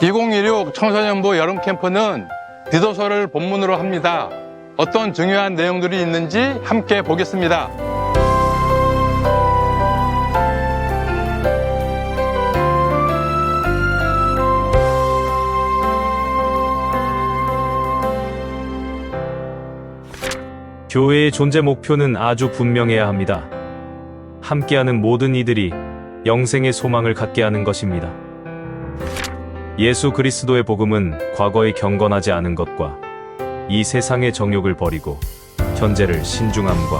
2016 청소년부 여름 캠프는 디도서를 본문으로 합니다. 어떤 중요한 내용들이 있는지 함께 보겠습니다. 교회의 존재 목표는 아주 분명해야 합니다. 함께하는 모든 이들이 영생의 소망을 갖게 하는 것입니다. 예수 그리스도의 복음은 과거에 경건하지 않은 것과 이 세상의 정욕을 버리고 현재를 신중함과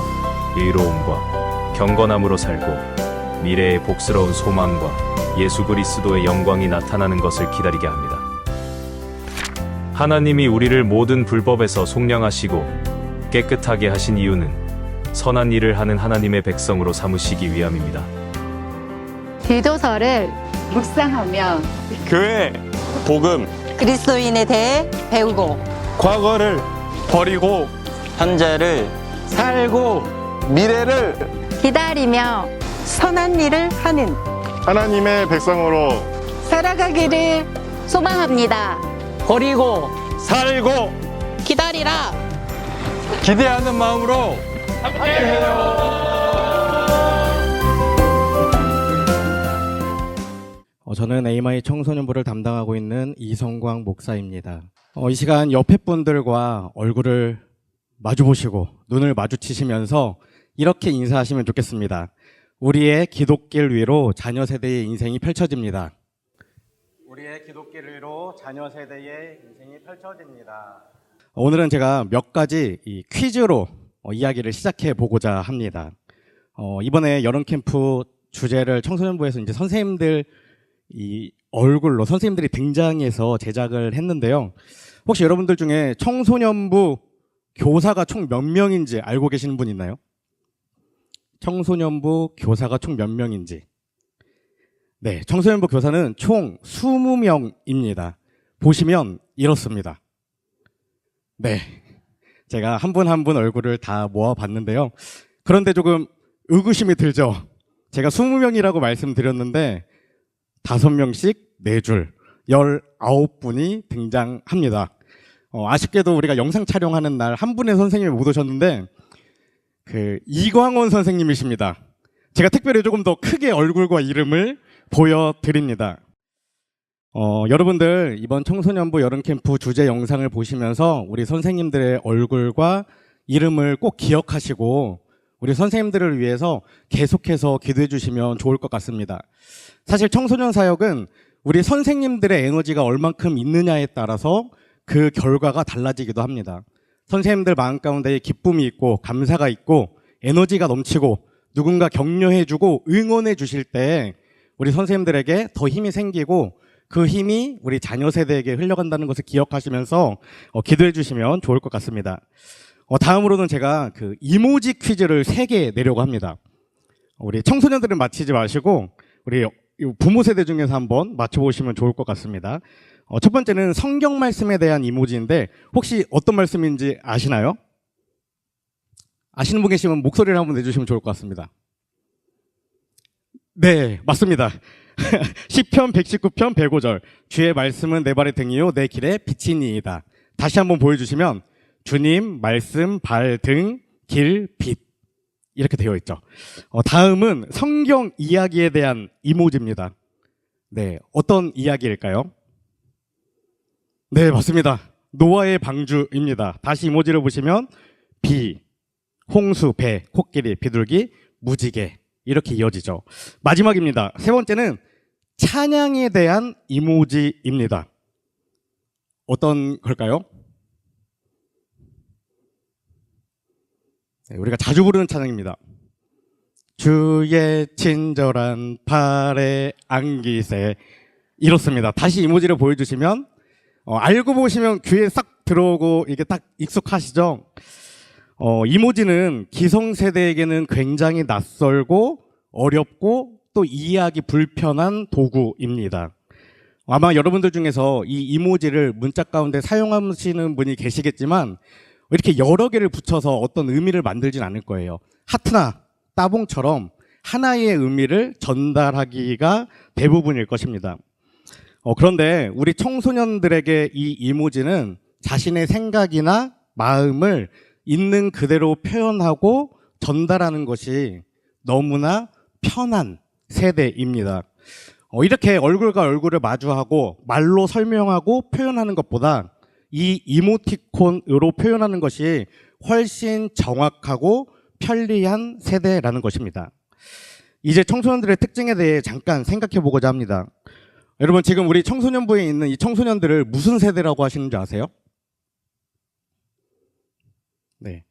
의로움과 경건함으로 살고 미래의 복스러운 소망과 예수 그리스도의 영광이 나타나는 것을 기다리게 합니다. 하나님이 우리를 모든 불법에서 속량하시고 깨끗하게 하신 이유는 선한 일을 하는 하나님의 백성으로 삼으시기 위함입니다. 디도서를 묵상하며 교회, 복음, 그리스도인에 대해 배우고 과거를 버리고 현재를 살고 미래를 기다리며 선한 일을 하는 하나님의 백성으로 살아가기를 소망합니다. 버리고 살고 기다리라. 기대하는 마음으로 저는 AMI 청소년부를 담당하고 있는 이성광 목사입니다. 이 시간 옆에 분들과 얼굴을 마주보시고 눈을 마주치시면서 이렇게 인사하시면 좋겠습니다. 우리의 기독길 위로 자녀 세대의 인생이 펼쳐집니다. 우리의 기독길 위로 자녀 세대의 인생이 펼쳐집니다. 오늘은 제가 몇 가지 퀴즈로 이야기를 시작해 보고자 합니다. 이번에 여름 캠프 주제를 청소년부에서 이제 선생님들 이 얼굴로 선생님들이 등장해서 제작을 했는데요. 혹시 여러분들 중에 청소년부 교사가 총 몇 명인지 알고 계시는 분 있나요? 청소년부 교사가 총 몇 명인지. 네, 청소년부 교사는 총 20명입니다. 보시면 이렇습니다. 네, 제가 한 분 한 분 얼굴을 다 모아봤는데요. 그런데 조금 의구심이 들죠. 제가 20명이라고 말씀드렸는데 5명씩 4줄 19분이 등장합니다. 아쉽게도 우리가 영상 촬영하는 날 한 분의 선생님이 못 오셨는데 이광원 선생님이십니다. 제가 특별히 조금 더 크게 얼굴과 이름을 보여드립니다. 여러분들 이번 청소년부 여름캠프 주제 영상을 보시면서 우리 선생님들의 얼굴과 이름을 꼭 기억하시고 우리 선생님들을 위해서 계속해서 기도해 주시면 좋을 것 같습니다. 사실 청소년 사역은 우리 선생님들의 에너지가 얼만큼 있느냐에 따라서 그 결과가 달라지기도 합니다. 선생님들 마음 가운데 기쁨이 있고 감사가 있고 에너지가 넘치고 누군가 격려해 주고 응원해 주실 때 우리 선생님들에게 더 힘이 생기고 그 힘이 우리 자녀 세대에게 흘러간다는 것을 기억하시면서 기도해 주시면 좋을 것 같습니다. 다음으로는 제가 이모지 퀴즈를 3개 내려고 합니다. 우리 청소년들은 맞히지 마시고 우리 부모 세대 중에서 한번 맞춰보시면 좋을 것 같습니다. 첫 번째는 성경 말씀에 대한 이모지인데 혹시 어떤 말씀인지 아시나요? 아시는 분 계시면 목소리를 한번 내주시면 좋을 것 같습니다. 네, 맞습니다. 시편 119편 105절 주의 말씀은 내 발의 등이요 내 길의 빛이니이다. 다시 한번 보여주시면 주님 말씀 발 등 길 빛 이렇게 되어 있죠. 다음은 성경 이야기에 대한 이모지입니다. 네, 어떤 이야기일까요? 네, 맞습니다. 노아의 방주입니다. 다시 이모지를 보시면 비, 홍수, 배, 코끼리, 비둘기, 무지개 이렇게 이어지죠. 마지막입니다. 세 번째는 찬양에 대한 이모지입니다. 어떤 걸까요? 네, 우리가 자주 부르는 찬양입니다. 주의 친절한 발에 안기세 이렇습니다. 다시 이모지를 보여주시면 알고 보시면 귀에 싹 들어오고 이게 딱 익숙하시죠? 이모지는 기성세대에게는 굉장히 낯설고 어렵고 또 이해하기 불편한 도구입니다. 아마 여러분들 중에서 이 이모지를 문자 가운데 사용하시는 분이 계시겠지만 이렇게 여러 개를 붙여서 어떤 의미를 만들진 않을 거예요. 하트나 따봉처럼 하나의 의미를 전달하기가 대부분일 것입니다. 그런데 우리 청소년들에게 이 이모지는 자신의 생각이나 마음을 있는 그대로 표현하고 전달하는 것이 너무나 편한 세대입니다. 이렇게 얼굴과 얼굴을 마주하고 말로 설명하고 표현하는 것보다 이 이모티콘으로 표현하는 것이 훨씬 정확하고 편리한 세대라는 것입니다. 이제 청소년들의 특징에 대해 잠깐 생각해 보고자 합니다. 여러분, 지금 우리 청소년부에 있는 이 청소년들을 무슨 세대라고 하시는 줄 아세요? 네,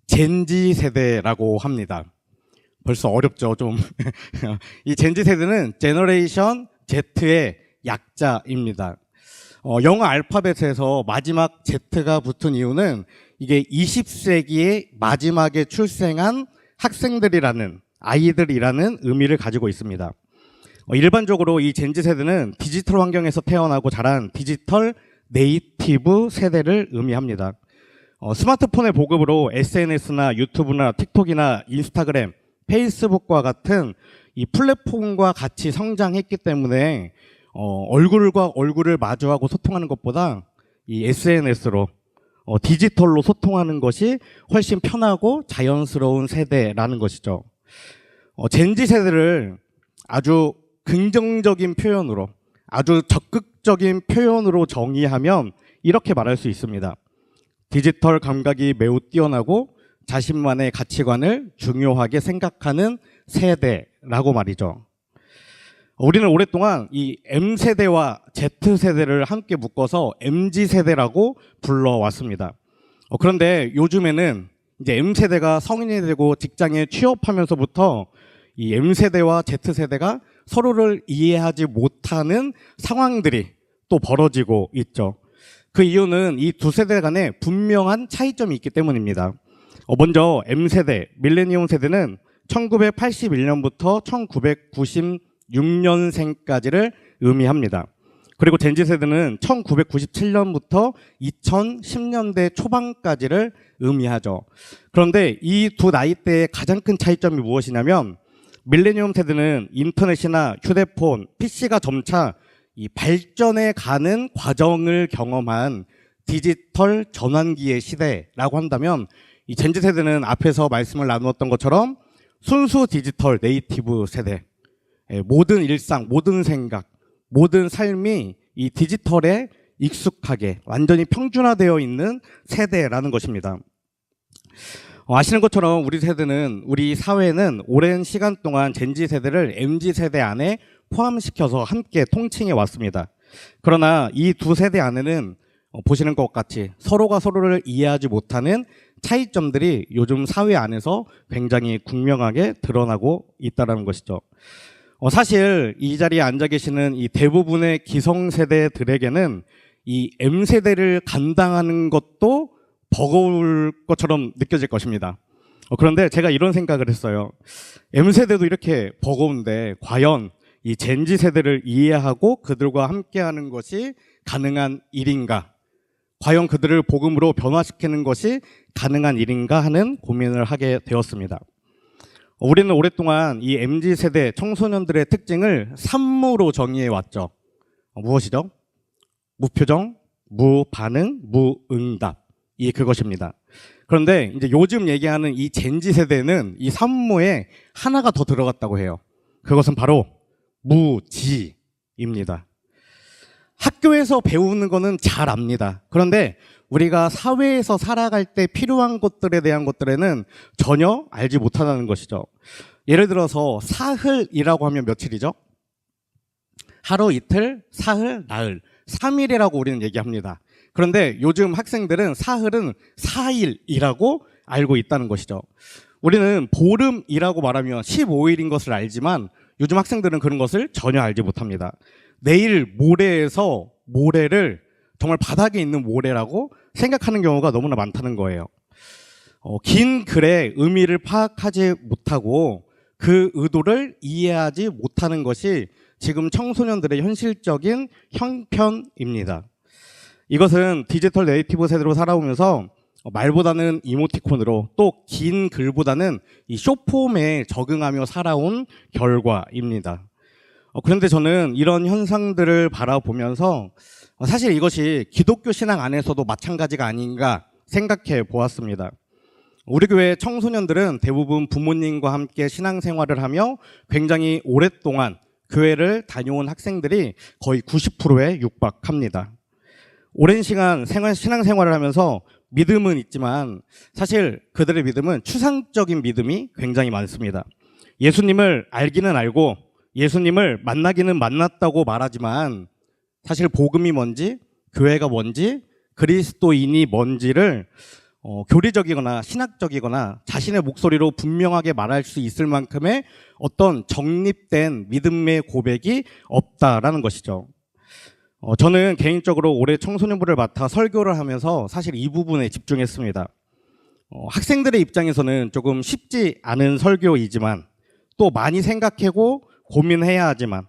젠지 세대라고 합니다. 벌써 어렵죠, 좀. 이 젠지 세대는 제너레이션 Z의 약자입니다. 영어 알파벳에서 마지막 Z가 붙은 이유는 이게 20세기의 마지막에 출생한 학생들이라는, 아이들이라는 의미를 가지고 있습니다. 일반적으로 이 젠지 세대는 디지털 환경에서 태어나고 자란 디지털 네이티브 세대를 의미합니다. 스마트폰의 보급으로 SNS나 유튜브나 틱톡이나 인스타그램, 페이스북과 같은 이 플랫폼과 같이 성장했기 때문에 얼굴과 얼굴을 마주하고 소통하는 것보다 이 SNS로 디지털로 소통하는 것이 훨씬 편하고 자연스러운 세대라는 것이죠. 젠지 세대를 아주 긍정적인 표현으로, 아주 적극적인 표현으로 정의하면 이렇게 말할 수 있습니다. 디지털 감각이 매우 뛰어나고 자신만의 가치관을 중요하게 생각하는 세대라고 말이죠. 우리는 오랫동안 이 M세대와 Z세대를 함께 묶어서 MZ세대라고 불러왔습니다. 그런데 요즘에는 이제 M세대가 성인이 되고 직장에 취업하면서부터 이 M세대와 Z세대가 서로를 이해하지 못하는 상황들이 또 벌어지고 있죠. 그 이유는 이 두 세대 간에 분명한 차이점이 있기 때문입니다. 먼저 M세대, 밀레니엄 세대는 1981년부터 1996년생까지를 의미합니다. 그리고 젠지 세대는 1997년부터 2010년대 초반까지를 의미하죠. 그런데 이 두 나이대의 가장 큰 차이점이 무엇이냐면 밀레니엄 세대는 인터넷이나 휴대폰, PC가 점차 이 발전해 가는 과정을 경험한 디지털 전환기의 시대라고 한다면 이 젠지 세대는 앞에서 말씀을 나누었던 것처럼 순수 디지털 네이티브 세대, 모든 일상, 모든 생각, 모든 삶이 이 디지털에 익숙하게 완전히 평준화되어 있는 세대라는 것입니다. 아시는 것처럼 우리 사회는 오랜 시간 동안 젠지 세대를 MZ 세대 안에 포함시켜서 함께 통칭해 왔습니다. 그러나 이 두 세대 안에는 보시는 것 같이 서로가 서로를 이해하지 못하는 차이점들이 요즘 사회 안에서 굉장히 극명하게 드러나고 있다는 것이죠. 사실 이 자리에 앉아 계시는 이 대부분의 기성세대들에게는 이 M세대를 감당하는 것도 버거울 것처럼 느껴질 것입니다. 그런데 제가 이런 생각을 했어요. M세대도 이렇게 버거운데 과연 이 젠지 세대를 이해하고 그들과 함께하는 것이 가능한 일인가? 과연 그들을 복음으로 변화시키는 것이 가능한 일인가 하는 고민을 하게 되었습니다. 우리는 오랫동안 이 MZ 세대 청소년들의 특징을 3무로 정의해 왔죠. 무엇이죠? 무표정, 무반응, 무응답. 이 그것입니다. 그런데 이제 요즘 얘기하는 이 젠지 세대는 이 3무에 하나가 더 들어갔다고 해요. 그것은 바로 무지입니다. 학교에서 배우는 거는 잘 압니다. 그런데 우리가 사회에서 살아갈 때 필요한 것들에 대한 것들에는 전혀 알지 못한다는 것이죠. 예를 들어서 사흘이라고 하면 며칠이죠? 하루, 이틀, 사흘, 나흘, 3일이라고 우리는 얘기합니다. 그런데 요즘 학생들은 사흘은 4일이라고 알고 있다는 것이죠. 우리는 보름이라고 말하면 15일인 것을 알지만 요즘 학생들은 그런 것을 전혀 알지 못합니다. 내일 모레에서 모레를 정말 바닥에 있는 모래라고 생각하는 경우가 너무나 많다는 거예요. 긴 글의 의미를 파악하지 못하고 그 의도를 이해하지 못하는 것이 지금 청소년들의 현실적인 형편입니다. 이것은 디지털 네이티브 세대로 살아오면서 말보다는 이모티콘으로 또 긴 글보다는 이 숏폼에 적응하며 살아온 결과입니다. 그런데 저는 이런 현상들을 바라보면서 사실 이것이 기독교 신앙 안에서도 마찬가지가 아닌가 생각해 보았습니다. 우리 교회 청소년들은 대부분 부모님과 함께 신앙생활을 하며 굉장히 오랫동안 교회를 다녀온 학생들이 거의 90%에 육박합니다. 오랜 시간 신앙생활을 하면서 믿음은 있지만 사실 그들의 믿음은 추상적인 믿음이 굉장히 많습니다. 예수님을 알기는 알고 예수님을 만나기는 만났다고 말하지만 사실 복음이 뭔지, 교회가 뭔지, 그리스도인이 뭔지를 교리적이거나 신학적이거나 자신의 목소리로 분명하게 말할 수 있을 만큼의 어떤 정립된 믿음의 고백이 없다라는 것이죠. 저는 개인적으로 올해 청소년부를 맡아 설교를 하면서 사실 이 부분에 집중했습니다. 학생들의 입장에서는 조금 쉽지 않은 설교이지만 또 많이 생각하고 고민해야 하지만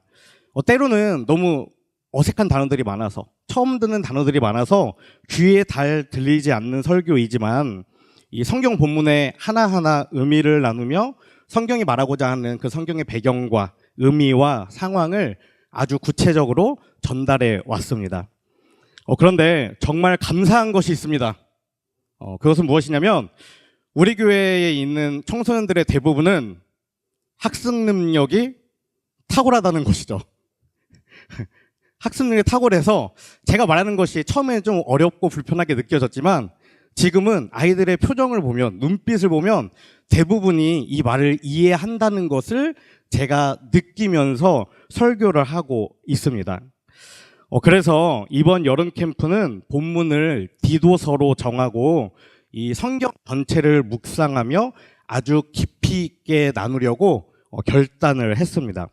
때로는 너무 어색한 단어들이 많아서 처음 듣는 단어들이 많아서 귀에 잘 들리지 않는 설교이지만 이 성경 본문의 하나하나 의미를 나누며 성경이 말하고자 하는 그 성경의 배경과 의미와 상황을 아주 구체적으로 전달해 왔습니다. 그런데 정말 감사한 것이 있습니다. 그것은 무엇이냐면 우리 교회에 있는 청소년들의 대부분은 학습 능력이 탁월하다는 것이죠. 학습 능력이 탁월해서 제가 말하는 것이 처음에는 좀 어렵고 불편하게 느껴졌지만 지금은 아이들의 표정을 보면, 눈빛을 보면 대부분이 이 말을 이해한다는 것을 제가 느끼면서 설교를 하고 있습니다. 그래서 이번 여름 캠프는 본문을 디도서로 정하고 이 성경 전체를 묵상하며 아주 깊이 있게 나누려고 결단을 했습니다.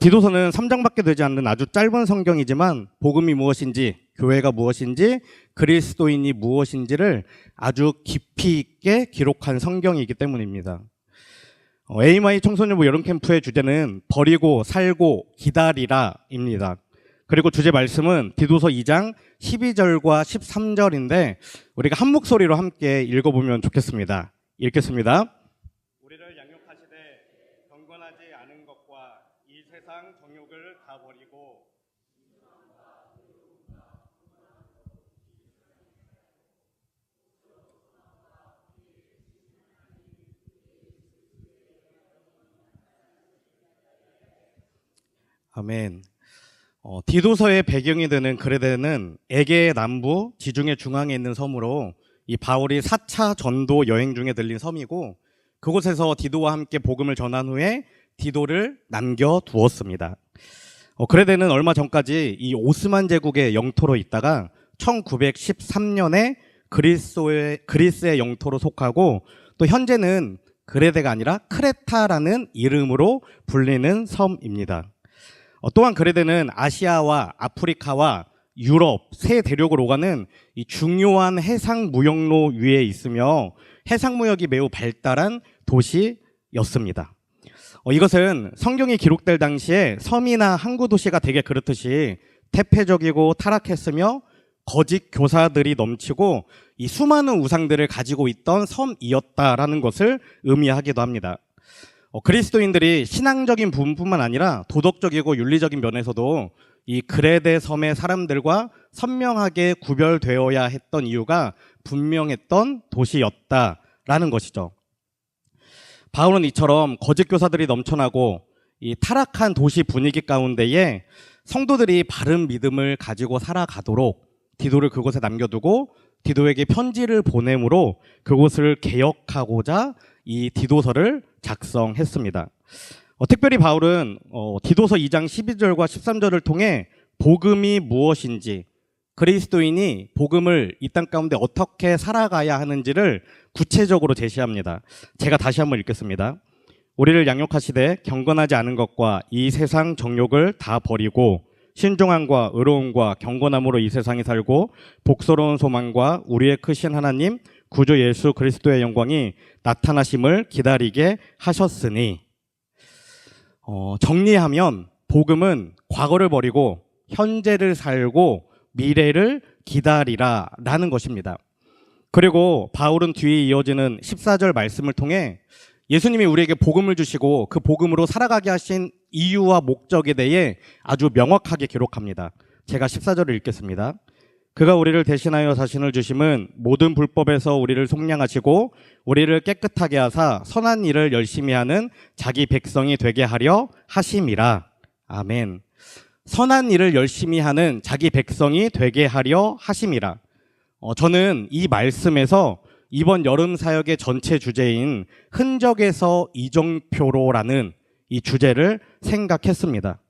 디도서는 3장밖에 되지 않는 아주 짧은 성경이지만 복음이 무엇인지, 교회가 무엇인지, 그리스도인이 무엇인지를 아주 깊이 있게 기록한 성경이기 때문입니다. AMI 청소년부 여름캠프의 주제는 버리고 살고 기다리라입니다. 그리고 주제 말씀은 디도서 2장 12절과 13절인데 우리가 한 목소리로 함께 읽어보면 좋겠습니다. 읽겠습니다. 우리를 양육하시되 경건하지 않은 것과 이 세상 정욕을 다 버리고 아멘. 디도서의 배경이 되는 그레데는 에게의 남부 지중해 중앙에 있는 섬으로 이 바울이 4차 전도 여행 중에 들린 섬이고 그곳에서 디도와 함께 복음을 전한 후에 디도를 남겨두었습니다. 그레데는 얼마 전까지 이 오스만 제국의 영토로 있다가 1913년에 그리스의 영토로 속하고 또 현재는 그레데가 아니라 크레타라는 이름으로 불리는 섬입니다. 또한 그레데는 아시아와 아프리카와 유럽 세 대륙을 오가는 이 중요한 해상 무역로 위에 있으며 해상 무역이 매우 발달한 도시였습니다. 이것은 성경이 기록될 당시에 섬이나 항구 도시가 되게 그렇듯이 태폐적이고 타락했으며 거짓 교사들이 넘치고 이 수많은 우상들을 가지고 있던 섬이었다라는 것을 의미하기도 합니다. 그리스도인들이 신앙적인 부분뿐만 아니라 도덕적이고 윤리적인 면에서도 이 그레데 섬의 사람들과 선명하게 구별되어야 했던 이유가 분명했던 도시였다라는 것이죠. 바울은 이처럼 거짓 교사들이 넘쳐나고 이 타락한 도시 분위기 가운데에 성도들이 바른 믿음을 가지고 살아가도록 디도를 그곳에 남겨두고 디도에게 편지를 보내므로 그곳을 개혁하고자 이 디도서를 작성했습니다. 특별히 바울은 디도서 2장 12절과 13절을 통해 복음이 무엇인지, 그리스도인이 복음을 이 땅 가운데 어떻게 살아가야 하는지를 구체적으로 제시합니다. 제가 다시 한번 읽겠습니다. 우리를 양육하시되 경건하지 않은 것과 이 세상 정욕을 다 버리고 신중함과 의로움과 경건함으로 이 세상에 살고 복스러운 소망과 우리의 크신 하나님 구주 예수 그리스도의 영광이 나타나심을 기다리게 하셨으니, 정리하면 복음은 과거를 버리고 현재를 살고 미래를 기다리라라는 것입니다. 그리고 바울은 뒤에 이어지는 14절 말씀을 통해 예수님이 우리에게 복음을 주시고 그 복음으로 살아가게 하신 이유와 목적에 대해 아주 명확하게 기록합니다. 제가 14절을 읽겠습니다. 그가 우리를 대신하여 자신을 주심은 모든 불법에서 우리를 속량하시고 우리를 깨끗하게 하사 선한 일을 열심히 하는 자기 백성이 되게 하려 하심이라. 아멘. 선한 일을 열심히 하는 자기 백성이 되게 하려 하심이라. 저는 이 말씀에서 이번 여름 사역의 전체 주제인 흔적에서 이정표로라는 이 주제를 생각했습니다.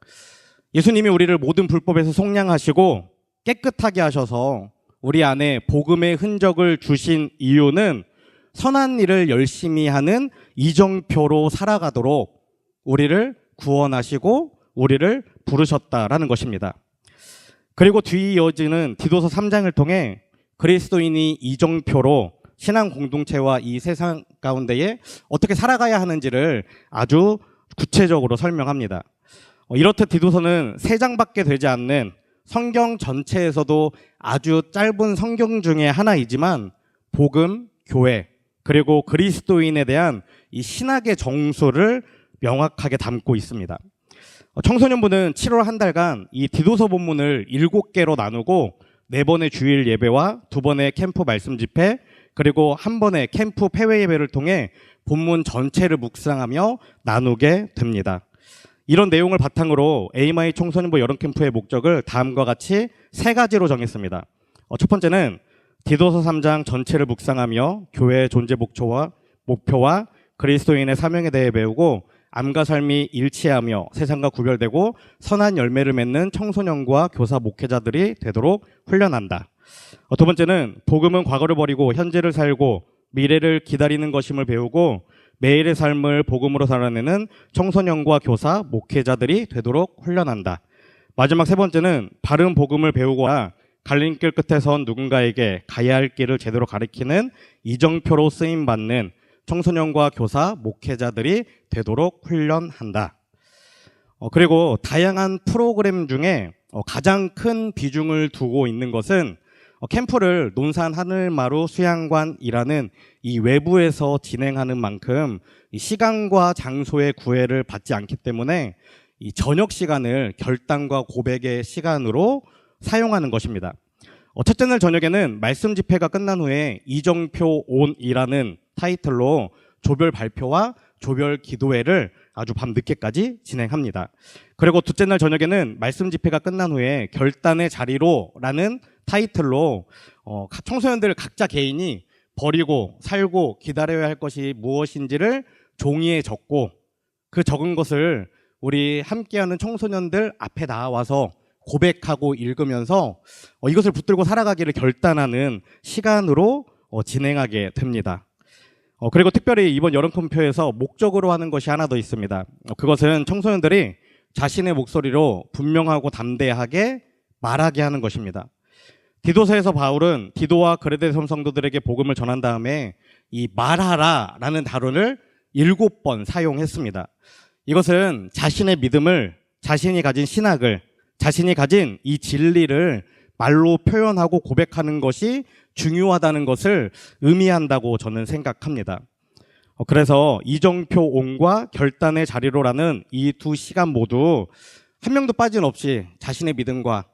예수님이 우리를 모든 불법에서 속량하시고 깨끗하게 하셔서 우리 안에 복음의 흔적을 주신 이유는 선한 일을 열심히 하는 이정표로 살아가도록 우리를 구원하시고 우리를 부르셨다라는 것입니다. 그리고 뒤 이어지는 디도서 3장을 통해 그리스도인이 이정표로 신앙 공동체와 이 세상 가운데에 어떻게 살아가야 하는지를 아주 구체적으로 설명합니다. 이렇듯 디도서는 3장밖에 되지 않는 성경 전체에서도 아주 짧은 성경 중에 하나이지만 복음, 교회, 그리고 그리스도인에 대한 이 신학의 정수를 명확하게 담고 있습니다. 청소년부는 7월 한 달간 이 디도서 본문을 7개로 나누고 4번의 주일 예배와 2번의 캠프 말씀 집회, 그리고 1번의 캠프 폐회 예배를 통해 본문 전체를 묵상하며 나누게 됩니다. 이런 내용을 바탕으로 AMI 청소년부 여름 캠프의 목적을 다음과 같이 3가지로 정했습니다. 첫 번째는 디도서 3장 전체를 묵상하며 교회의 존재 목표와 그리스도인의 사명에 대해 배우고 암과 삶이 일치하며 세상과 구별되고 선한 열매를 맺는 청소년과 교사 목회자들이 되도록 훈련한다. 두 번째는 복음은 과거를 버리고 현재를 살고 미래를 기다리는 것임을 배우고 매일의 삶을 복음으로 살아내는 청소년과 교사, 목회자들이 되도록 훈련한다. 마지막 3번째는 바른 복음을 배우거나 갈림길 끝에 선 누군가에게 가야 할 길을 제대로 가리키는 이정표로 쓰임받는 청소년과 교사, 목회자들이 되도록 훈련한다. 그리고 다양한 프로그램 중에 가장 큰 비중을 두고 있는 것은 캠프를 논산 하늘마루 수양관이라는 이 외부에서 진행하는 만큼 이 시간과 장소의 구애를 받지 않기 때문에 이 저녁 시간을 결단과 고백의 시간으로 사용하는 것입니다. 첫째 날 저녁에는 말씀 집회가 끝난 후에 이정표 온이라는 타이틀로 조별 발표와 조별 기도회를 아주 밤늦게까지 진행합니다. 그리고 둘째 날 저녁에는 말씀 집회가 끝난 후에 결단의 자리로라는 타이틀로 청소년들 각자 개인이 버리고 살고 기다려야 할 것이 무엇인지를 종이에 적고 그 적은 것을 우리 함께하는 청소년들 앞에 나와서 고백하고 읽으면서 이것을 붙들고 살아가기를 결단하는 시간으로 진행하게 됩니다. 그리고 특별히 이번 여름 캠프에서 목적으로 하는 것이 하나 더 있습니다. 그것은 청소년들이 자신의 목소리로 분명하고 담대하게 말하게 하는 것입니다. 디도서에서 바울은 디도와 그레데 성도들에게 복음을 전한 다음에 이 말하라라는 단어를 7번 사용했습니다. 이것은 자신의 믿음을, 자신이 가진 신학을, 자신이 가진 이 진리를 말로 표현하고 고백하는 것이 중요하다는 것을 의미한다고 저는 생각합니다. 그래서 이정표 온과 결단의 자리로라는 이 2시간 모두 한 명도 빠짐없이 자신의 믿음과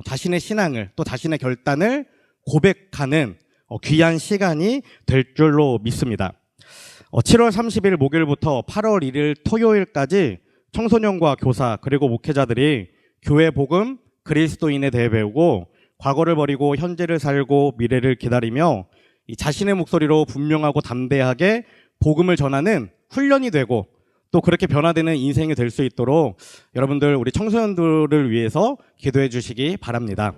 자신의 신앙을 또 자신의 결단을 고백하는 귀한 시간이 될 줄로 믿습니다. 7월 30일 목요일부터 8월 1일 토요일까지 청소년과 교사 그리고 목회자들이 교회 복음, 그리스도인에 대해 배우고 과거를 버리고 현재를 살고 미래를 기다리며 자신의 목소리로 분명하고 담대하게 복음을 전하는 훈련이 되고 또 그렇게 변화되는 인생이 될 수 있도록 여러분들 우리 청소년들을 위해서 기도해 주시기 바랍니다.